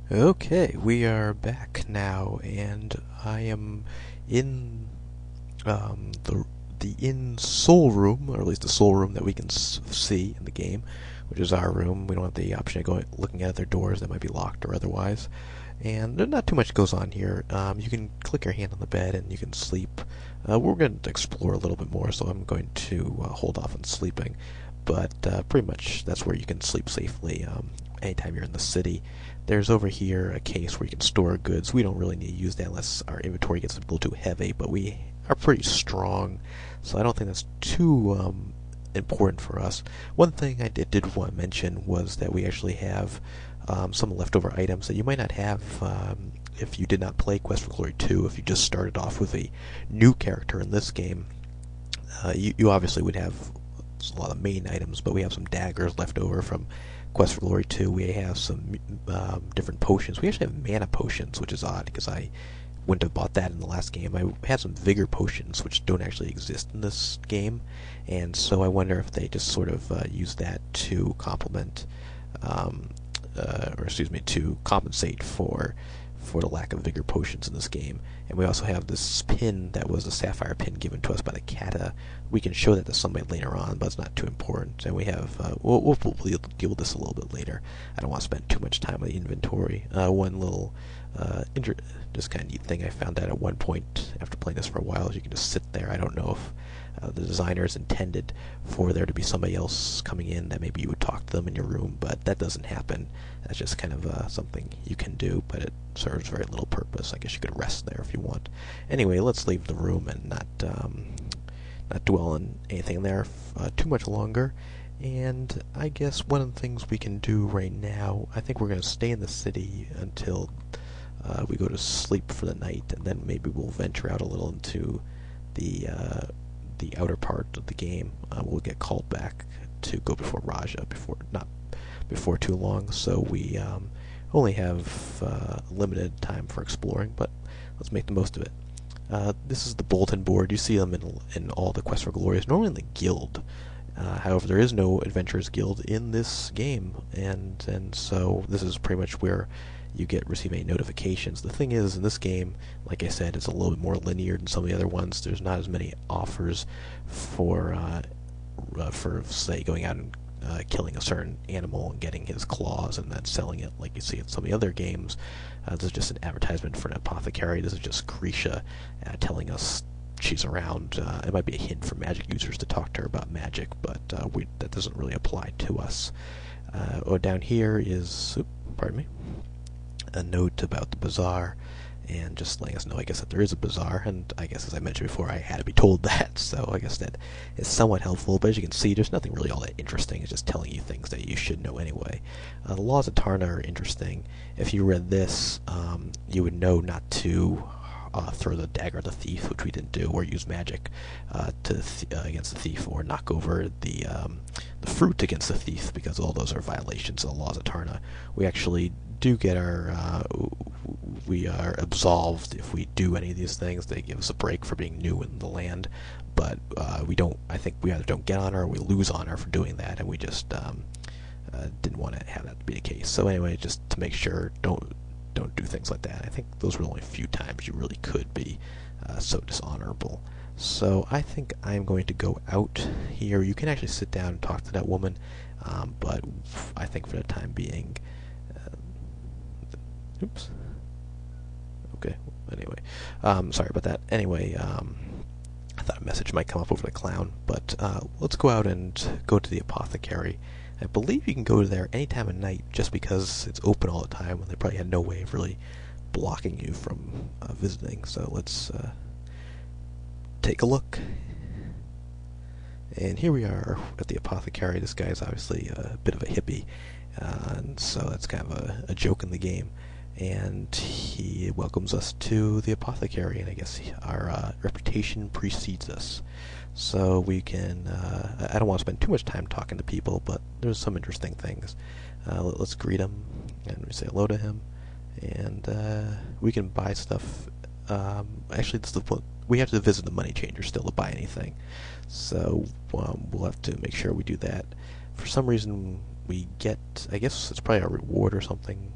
Okay, we are back now, and I am in the in soul room, or at least the soul room that we can see in the game, which is our room. We don't have the option of going looking at other doors that might be locked or otherwise. And not too much goes on here. You can click your hand on the bed and you can sleep. We're going to explore a little bit more, so I'm going to hold off on sleeping. But pretty much that's where you can sleep safely anytime you're in the city. There's over here a case where you can store goods. We don't really need to use that unless our inventory gets a little too heavy, but we are pretty strong, so I don't think that's too important for us. One thing I did want to mention was that we actually have some leftover items that you might not have if you did not play Quest for Glory 2. If you just started off with a new character in this game, you obviously would have a lot of main items, but we have some daggers left over from Quest for Glory 2. We have some different potions. We actually have mana potions, which is odd because I wouldn't have bought that in the last game. I had some vigor potions, which don't actually exist in this game, and so I wonder if they just sort of use that to complement, to compensate for the lack of vigor potions in this game. And we also have this pin that was a sapphire pin given to us by the Kata. We can show that to somebody later on, but it's not too important. And we have we'll deal with this a little bit later. I don't want to spend too much time on the inventory. One little just kind of neat thing I found out at one point after playing this for a while is you can just sit there. I don't know if the designers intended for there to be somebody else coming in that maybe you would talk to them in your room, but that doesn't happen. That's just kind of something you can do, but it serves very little purpose. I guess you could rest there if you want. Anyway, let's leave the room and not dwell on anything there too much longer. And I guess one of the things we can do right now, I think we're going to stay in the city until we go to sleep for the night, and then maybe we'll venture out a little into the outer part of the game. We'll get called back to go before Raja not before too long, so we only have limited time for exploring, but let's make the most of it. This is the bulletin board. You see them in all the Quest for Glories, normally in the guild. However, there is no Adventurers Guild in this game, and so this is pretty much where you receive any notifications. The thing is, in this game, like I said, it's a little bit more linear than some of the other ones. There's not as many offers for say, going out and killing a certain animal and getting his claws and then selling it like you see in some of the other games. This is just an advertisement for an apothecary. This is just Grisha telling us she's around. It might be a hint for magic users to talk to her about magic, but that doesn't really apply to us. Down here is, pardon me, a note about the bazaar, and just letting us know, I guess, that there is a bazaar, and I guess, as I mentioned before, I had to be told that, so I guess that is somewhat helpful, but as you can see, there's nothing really all that interesting. It's just telling you things that you should know anyway. The laws of Tarna are interesting. If you read this, you would know not to throw the dagger at the thief, which we didn't do, or use magic against the thief, or knock over the fruit against the thief, because all those are violations of the laws of Tarna. We actually do get we are absolved if we do any of these things. They give us a break for being new in the land, but we don't. I think we either don't get honor or we lose honor for doing that, and we just didn't want to have that be the case. So anyway, just to make sure, don't do things like that. I think those were the only few times you really could be so dishonorable. So I think I'm going to go out here. You can actually sit down and talk to that woman, but I think for the time being, oops. Okay. Anyway, sorry about that. Anyway, I thought a message might come up over the clown, but let's go out and go to the apothecary. I believe you can go there any time of night, just because it's open all the time, and they probably had no way of really blocking you from visiting. So let's take a look. And here we are at the apothecary. This guy's obviously a bit of a hippie, and so that's kind of a joke in the game. And he welcomes us to the apothecary, and I guess our reputation precedes us. So we can, I don't want to spend too much time talking to people, but there's some interesting things. Let's greet him, and we say hello to him, and we can buy stuff. Actually, we have to visit the money changer still to buy anything, so we'll have to make sure we do that. For some reason, we get, I guess it's probably a reward or something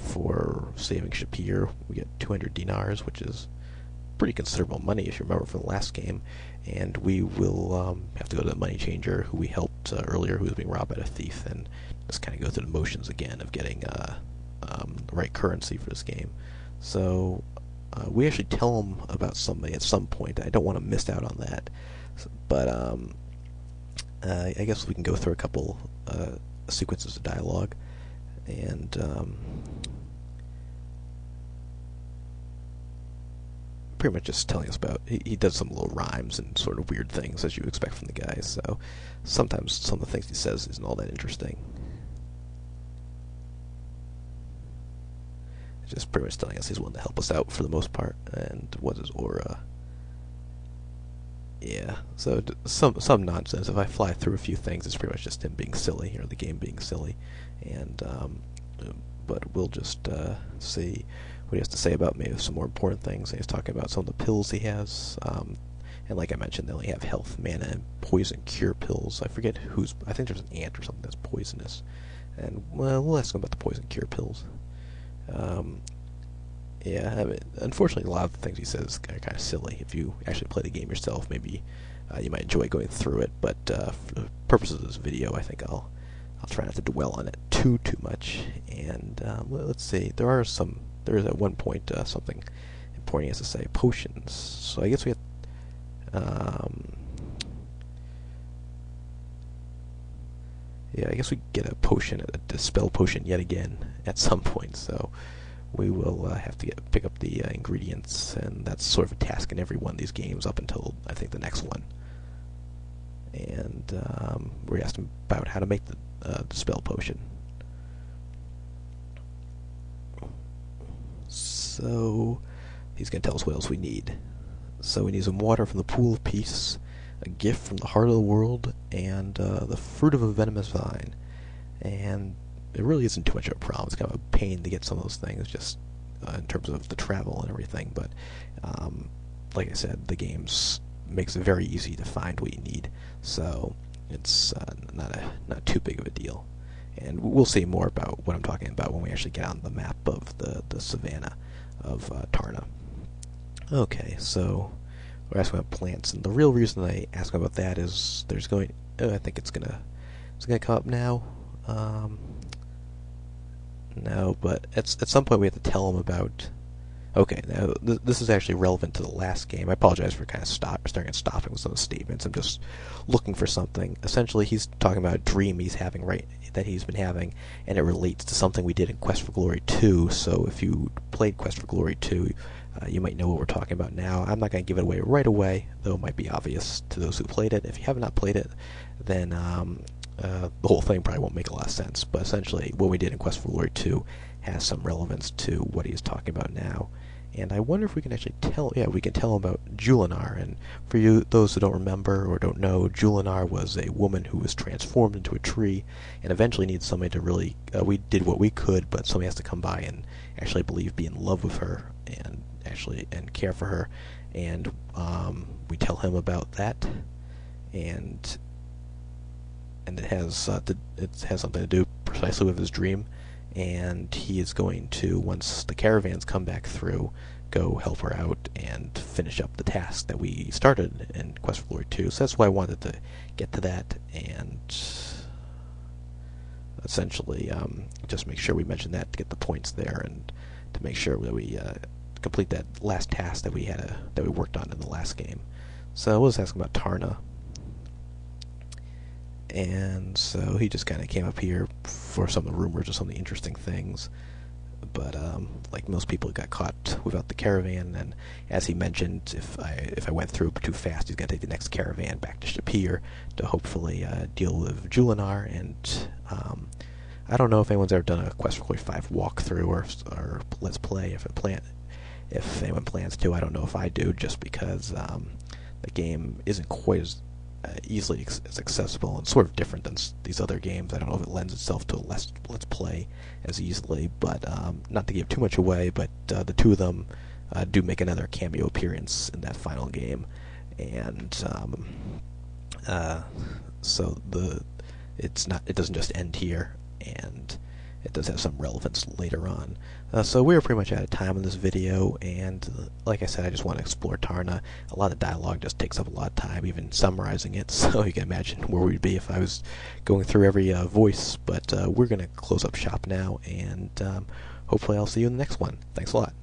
for saving Shapir. We get 200 dinars, which is pretty considerable money if you remember from the last game. And we will have to go to the money changer who we helped earlier, who was being robbed by a thief, and just kind of go through the motions again of getting the right currency for this game. So we actually tell him about somebody at some point. I don't want to miss out on that. But I guess we can go through a couple sequences of dialogue. And pretty much just telling us about, he does some little rhymes and sort of weird things as you expect from the guy, so sometimes some of the things he says isn't all that interesting. Just pretty much telling us he's willing to help us out for the most part, and what's his aura. Yeah, so some nonsense. If I fly through a few things, it's pretty much just him being silly, or the game being silly, and but we'll just see what he has to say about maybe some more important things. He's talking about some of the pills he has, and like I mentioned, they only have health, mana, and poison cure pills. I forget I think there's an ant or something that's poisonous, and well, we'll ask him about the poison cure pills. Yeah, I mean, unfortunately, a lot of the things he says are kind of silly. If you actually play the game yourself, maybe you might enjoy going through it. But for the purposes of this video, I think I'll try not to dwell on it too much. And let's see, there is at one point something important he has to say. Potions. So I guess we have. Yeah, I guess we get a potion, a dispel potion yet again at some point. So we will have to pick up the ingredients, and that's sort of a task in every one of these games up until I think the next one. And we asked him about how to make the dispel potion. So he's going to tell us what else we need. So we need some water from the pool of peace, a gift from the heart of the world, and the fruit of a venomous vine. And it really isn't too much of a problem. It's kind of a pain to get some of those things, just in terms of the travel and everything. But like I said, the game makes it very easy to find what you need, so it's not too big of a deal. And we'll see more about what I'm talking about when we actually get on the map of the savannah of Tarna. Okay, so we're asking about plants, and the real reason I ask about that is there's going. I think it's gonna come up now. No, but at some point we have to tell him about. Okay, now this is actually relevant to the last game. I apologize for kind of starting and stopping with some of the statements. I'm just looking for something. Essentially, he's talking about a dream he's having, that he's been having, and it relates to something we did in Quest for Glory 2. So if you played Quest for Glory 2, you might know what we're talking about now. I'm not going to give it away right away, though it might be obvious to those who played it. If you have not played it, then the whole thing probably won't make a lot of sense. But essentially, what we did in Quest for Glory 2 has some relevance to what he's talking about now. And I wonder if we can actually we can tell him about Julinar. And for those who don't remember or don't know, Julinar was a woman who was transformed into a tree and eventually needs somebody to really, we did what we could, but somebody has to come by and actually be in love with her and care for her. And we tell him about that, and it has something to do precisely with his dream. And he is going to, once the caravans come back through, go help her out and finish up the task that we started in Quest for Glory 2. So that's why I wanted to get to that, and essentially just make sure we mention that to get the points there, and to make sure that we complete that last task that we worked on in the last game. So we'll just ask him about Tarna. And so he just kind of came up here for some of the rumors of some of the interesting things. But like most people, he got caught without the caravan. And as he mentioned, if I went through too fast, he's going to take the next caravan back to Shapir to hopefully deal with Julinar. And I don't know if anyone's ever done a Quest for Glory 5 walkthrough or Let's Play. If anyone plans to, I don't know if I do, just because the game isn't quite as easily as accessible and sort of different than these other games. I don't know if it lends itself to a let's play as easily, but not to give too much away, but the two of them do make another cameo appearance in that final game. And so it doesn't just end here, and it does have some relevance later on. So we're pretty much out of time in this video, and like I said, I just want to explore Tarna. A lot of dialogue just takes up a lot of time, even summarizing it, so you can imagine where we'd be if I was going through every voice. But we're going to close up shop now, and hopefully I'll see you in the next one. Thanks a lot.